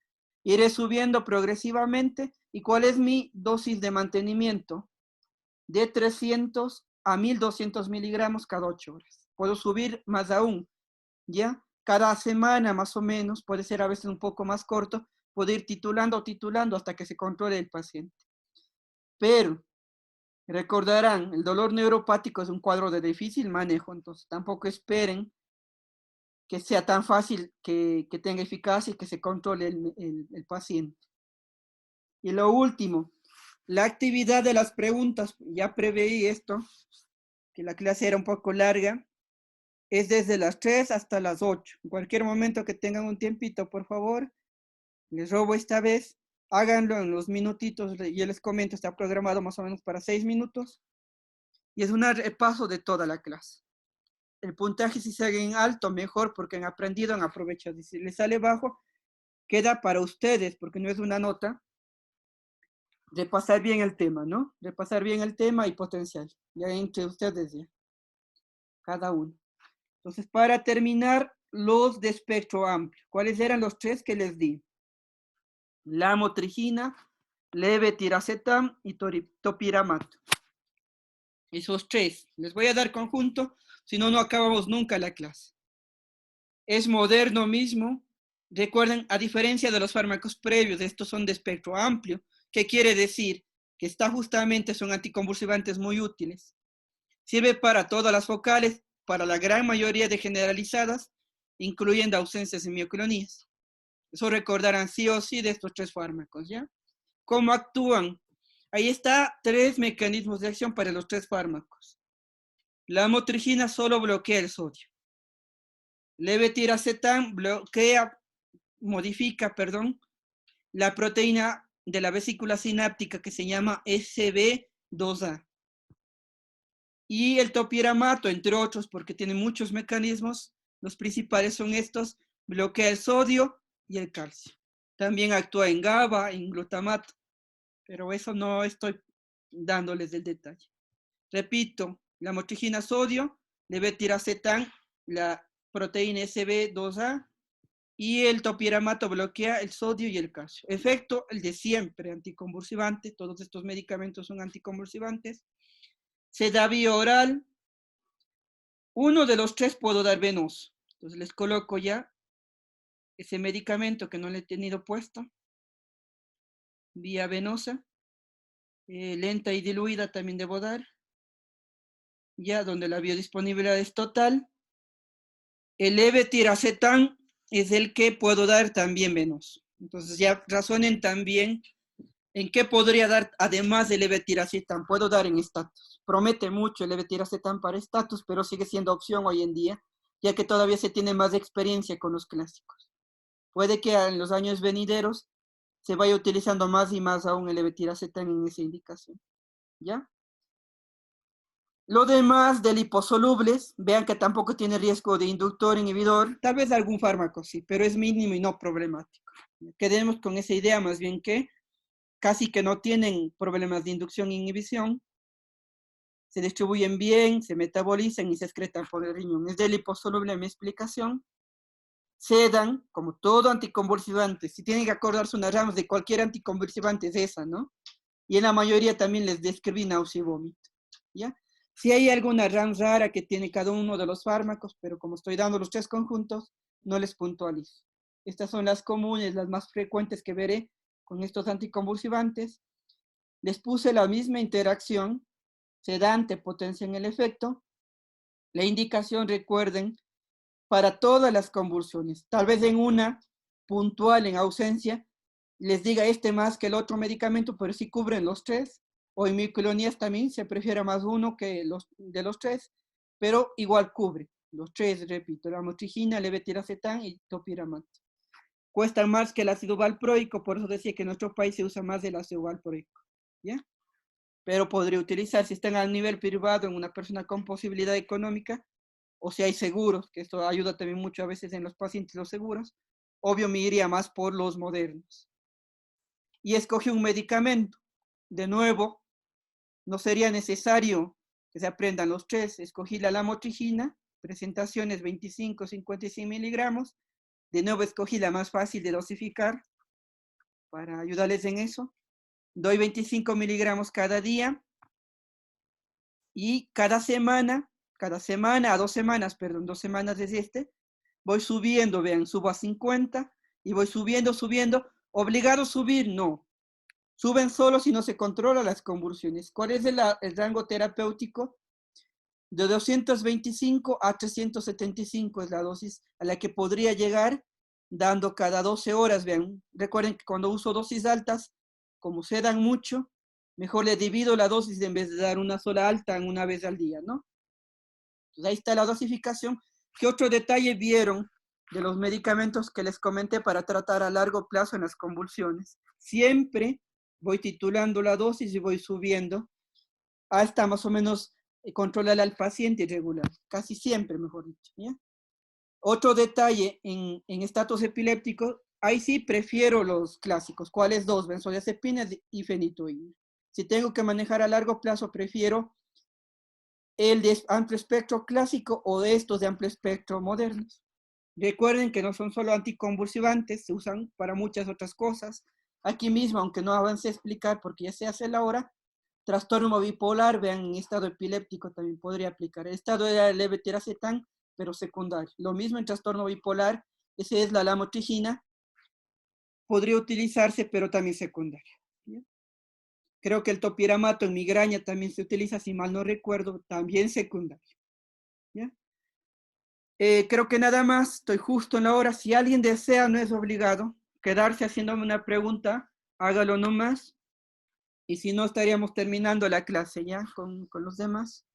iré subiendo progresivamente. ¿Y cuál es mi dosis de mantenimiento? De 300 a 1200 miligramos cada 8 horas. Puedo subir más aún, ¿ya? Cada semana más o menos, puede ser a veces un poco más corto, puedo ir titulando hasta que se controle el paciente. Pero recordarán, el dolor neuropático es un cuadro de difícil manejo, entonces tampoco esperen que sea tan fácil que tenga eficacia y que se controle el paciente. Y lo último, la actividad de las preguntas, ya preveí esto, que la clase era un poco larga, es desde las 3 hasta las 8. En cualquier momento que tengan un tiempito, por favor, les robo esta vez, háganlo en los minutitos, yo les comento, está programado más o menos para 6 minutos, y es un repaso de toda la clase. El puntaje, si sale en alto, mejor, porque han aprendido, han aprovechado. Y si les sale bajo, queda para ustedes, porque no es una nota, repasar bien el tema, ¿no? Repasar bien el tema y potencial, ya entre ustedes ya, cada uno. Entonces, para terminar, los de espectro amplio. ¿Cuáles eran los 3 que les di? La motrigina, levetiracetam y topiramato. Esos 3. Les voy a dar conjunto, si no, no acabamos nunca la clase. Es moderno mismo. Recuerden, a diferencia de los fármacos previos, estos son de espectro amplio. ¿Qué quiere decir? Que son anticonvulsivantes muy útiles. Sirve para todas las focales, para la gran mayoría de generalizadas, incluyendo ausencias de mioclonías. Eso recordarán sí o sí de estos 3 fármacos, ¿ya? ¿Cómo actúan? Ahí está 3 mecanismos de acción para los 3 fármacos. La motrigina solo bloquea el sodio. Levetiracetam modifica, la proteína de la vesícula sináptica que se llama SB2A. Y el topiramato, entre otros, porque tiene muchos mecanismos, los principales son estos, bloquea el sodio y el calcio. También actúa en GABA, en glutamato, pero eso no estoy dándoles el detalle. Repito, la motrigina sodio, levetiracetam, la proteína SB2A, y el topiramato bloquea el sodio y el calcio. Efecto, el de siempre, anticonvulsivante, todos estos medicamentos son anticonvulsivantes. Se da vía oral. Uno de los 3 puedo dar venoso. Entonces les coloco ya ese medicamento que no le he tenido puesto. Vía venosa. Lenta y diluida también debo dar. Ya donde la biodisponibilidad es total. El levetiracetam es el que puedo dar también venoso. Entonces ya razonen también en qué podría dar además del levetiracetam. Puedo dar en estatus. Promete mucho el levetiracetam para estatus, pero sigue siendo opción hoy en día, ya que todavía se tiene más experiencia con los clásicos. Puede que en los años venideros se vaya utilizando más y más aún el levetiracetam en esa indicación. ¿Ya? Lo demás de liposolubles, vean que tampoco tiene riesgo de inductor, inhibidor, tal vez algún fármaco sí, pero es mínimo y no problemático. Quedemos con esa idea más bien que casi que no tienen problemas de inducción e inhibición, se distribuyen bien, se metabolizan y se excretan por el riñón. Es de liposoluble mi explicación. Se dan, como todo anticonvulsivante, si tienen que acordarse unas ramas de cualquier anticonvulsivante es esa, ¿no? Y en la mayoría también les describí náusea y vómito, ¿ya? Si hay alguna RAM rara que tiene cada uno de los fármacos, pero como estoy dando los 3 conjuntos, no les puntualizo. Estas son las comunes, las más frecuentes que veré con estos anticonvulsivantes. Les puse la misma interacción, sedante, potencia en el efecto. La indicación, recuerden, para todas las convulsiones. Tal vez en una puntual, en ausencia, les diga este más que el otro medicamento, pero sí cubren los 3. o en micloniazepam se prefiere más uno que de los tres, pero igual cubre. Los tres, repito, la motrigina, levetiracetam y topiramat. Cuestan más que el ácido valproico, por eso decía que en nuestro país se usa más el ácido valproico, ¿ya? Pero podría utilizar si están a nivel privado en una persona con posibilidad económica, o si hay seguros, que esto ayuda también mucho a veces en los pacientes los seguros, obvio me iría más por los modernos. Y escogí un medicamento. De nuevo, no sería necesario que se aprendan los tres. Escogí la lamotrigina, presentaciones 25, 55 miligramos. De nuevo escogí la más fácil de dosificar para ayudarles en eso. Doy 25 miligramos cada día y cada semana, a 2 semanas, perdón, 2 semanas desde voy subiendo, vean, subo a 50 y voy subiendo, obligado a subir, no. Suben solo si no se controla las convulsiones. ¿Cuál es el rango terapéutico? De 225 a 375 es la dosis a la que podría llegar, dando cada 12 horas, vean. Recuerden que cuando uso dosis altas, como se dan mucho, mejor le divido la dosis en vez de dar una sola alta en una vez al día, ¿no? Entonces ahí está la dosificación. ¿Qué otro detalle vieron de los medicamentos que les comenté para tratar a largo plazo en las convulsiones? Siempre voy titulando la dosis y voy subiendo hasta más o menos controlar al paciente regular. Casi siempre, mejor dicho, ¿ya? Otro detalle en estatus epilépticos, ahí sí prefiero los clásicos. ¿Cuáles dos? Benzodiazepinas y fenitoína. Si tengo que manejar a largo plazo, prefiero el de amplio espectro clásico o de estos de amplio espectro modernos. Recuerden que no son solo anticonvulsivantes, se usan para muchas otras cosas. Aquí mismo, aunque no avance a explicar porque ya se hace la hora, trastorno bipolar, vean, en estado epiléptico también podría aplicar. El estado de levetiracetam, pero secundario. Lo mismo en trastorno bipolar, ese es la lamotrigina, podría utilizarse, pero también secundaria. ¿Ya? Creo que el topiramato en migraña también se utiliza, si mal no recuerdo, también secundario. ¿Ya? Creo que nada más, estoy justo en la hora. Si alguien desea, no es obligado quedarse haciéndome una pregunta, hágalo nomás. Y si no, estaríamos terminando la clase ya con los demás.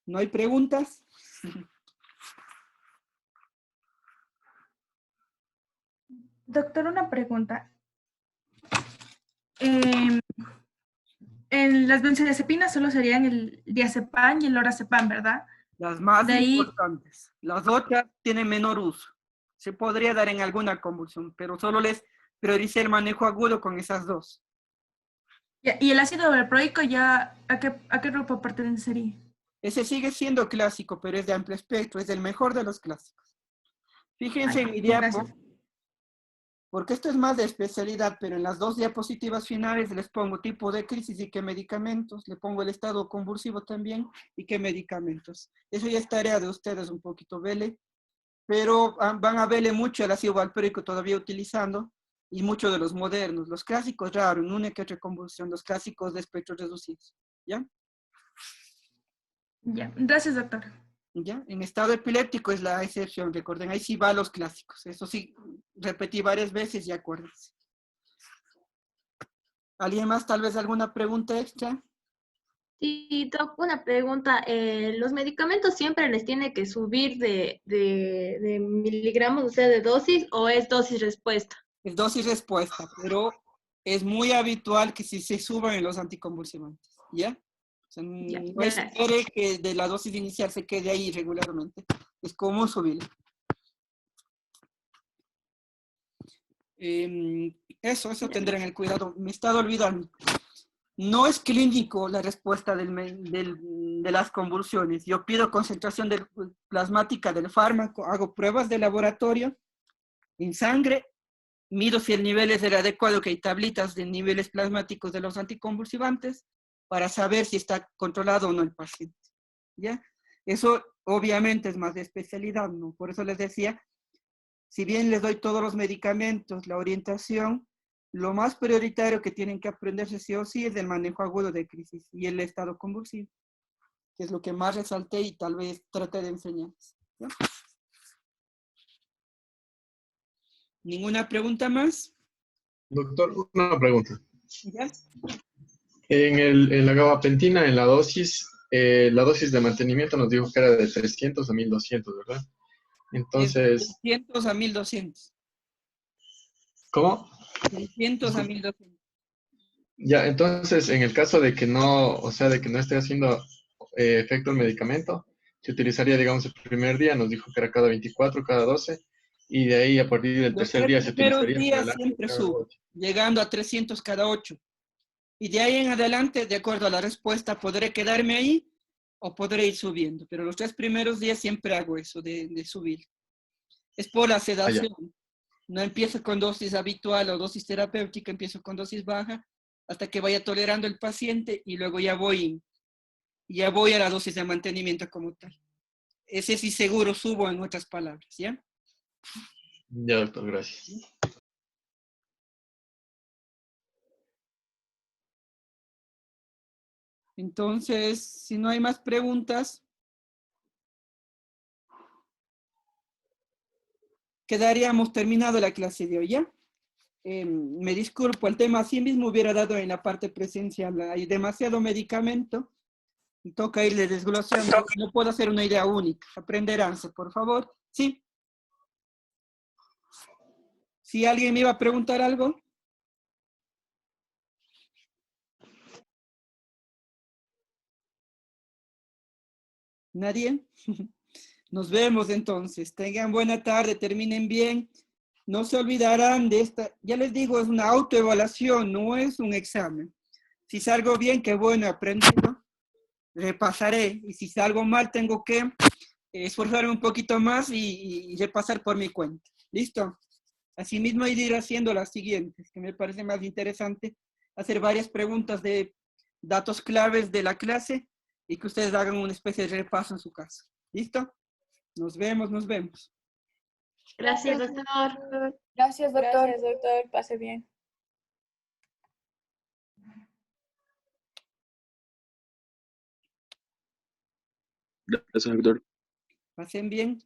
¿No hay preguntas? Doctor, una pregunta. En las benzodiazepinas solo serían el diazepam y el lorazepam, ¿verdad? Las más De ahí, importantes. Las otras tienen menor uso. Se podría dar en alguna convulsión, pero solo les prioricé el manejo agudo con esas dos. y el ácido valproico ya, ¿a qué grupo pertenecería? Ese sigue siendo clásico, pero es de amplio espectro, es el mejor de los clásicos. Fíjense en mi diapo, Gracias. porque esto es más de especialidad, pero en las dos diapositivas finales les pongo tipo de crisis y qué medicamentos, le pongo el estado convulsivo también y qué medicamentos. Eso ya es tarea de ustedes un poquito, vele, pero van a verle mucho el ácido valproico todavía utilizando y mucho de los modernos. Los clásicos raro, en una que otra convulsión, los clásicos de espectros reducidos, ¿ya? Ya, gracias, doctor. ¿Ya? En estado epiléptico es la excepción, recuerden, ahí sí va los clásicos. Eso sí, repetí varias veces y acuérdense. ¿Alguien más, tal vez alguna pregunta extra? Sí, Doc, una pregunta. ¿Los medicamentos siempre les tiene que subir de miligramos, o sea, de dosis, o es dosis respuesta? Es dosis respuesta, pero es muy habitual que sí se suban en los anticonvulsivantes, ¿ya? O sea, Ya, no gracias. espere que de la dosis inicial se quede ahí regularmente. Es común subir. Eso tendrán el cuidado. Me he estado olvidando. No es clínico la respuesta de las convulsiones. Yo pido concentración plasmática del fármaco, hago pruebas de laboratorio en sangre, mido si el nivel es el adecuado, que hay tablitas de niveles plasmáticos de los anticonvulsivantes para saber si está controlado o no el paciente. ¿Ya? Eso obviamente es más de especialidad, ¿no? Por eso les decía, si bien les doy todos los medicamentos, la orientación, lo más prioritario que tienen que aprenderse sí o sí es el manejo agudo de crisis y el estado convulsivo. que es lo que más resalté y tal vez traté de enseñarles. ¿Ya? ¿Ninguna pregunta más? Doctor, una pregunta. ¿Ya? En la gabapentina, en la dosis de mantenimiento nos dijo que era de 300 a 1200, ¿verdad? Es de Entonces, 300 a 1200. ¿cómo? 300 a 1200. Ya, entonces, en el caso de que no, o sea, de que no esté haciendo efecto el medicamento, se utilizaría, digamos, el primer día, nos dijo que era cada 24, cada 12, y de ahí a partir del Los tercer 3 día se primeros utilizaría en días adelante siempre cada subo, 8. llegando a 300 cada 8. Y de ahí en adelante, de acuerdo a la respuesta, podré quedarme ahí o podré ir subiendo. Pero los 3 primeros días siempre hago eso, de subir. Es por la Ah, ya. sedación. No empiezo con dosis habitual o dosis terapéutica, empiezo con dosis baja hasta que vaya tolerando el paciente y luego ya voy a la dosis de mantenimiento como tal. Ese sí seguro subo en otras palabras, ¿ya? Ya, doctor, gracias. Entonces, si no hay más preguntas, quedaríamos terminado la clase de hoy, ¿ya? Me disculpo, el tema así mismo hubiera dado en la parte presencial. Hay demasiado medicamento y toca irle desglosando. No puedo hacer una idea única. Aprenderánse, por favor. Sí. Si alguien me iba a preguntar algo. ¿Nadie? Nos vemos entonces. Tengan buena tarde, terminen bien. No se olvidarán de esta, ya les digo, es una autoevaluación, no es un examen. Si salgo bien, qué bueno, he aprendido, repasaré. Y si salgo mal, tengo que esforzarme un poquito más y repasar por mi cuenta. ¿Listo? Asimismo, ir haciendo las siguientes, que me parece más interesante, hacer varias preguntas de datos claves de la clase y que ustedes hagan una especie de repaso en su casa. ¿Listo? Nos vemos, nos vemos. Gracias, doctor. Gracias, doctor. Pase bien. Gracias, doctor. Pasen bien.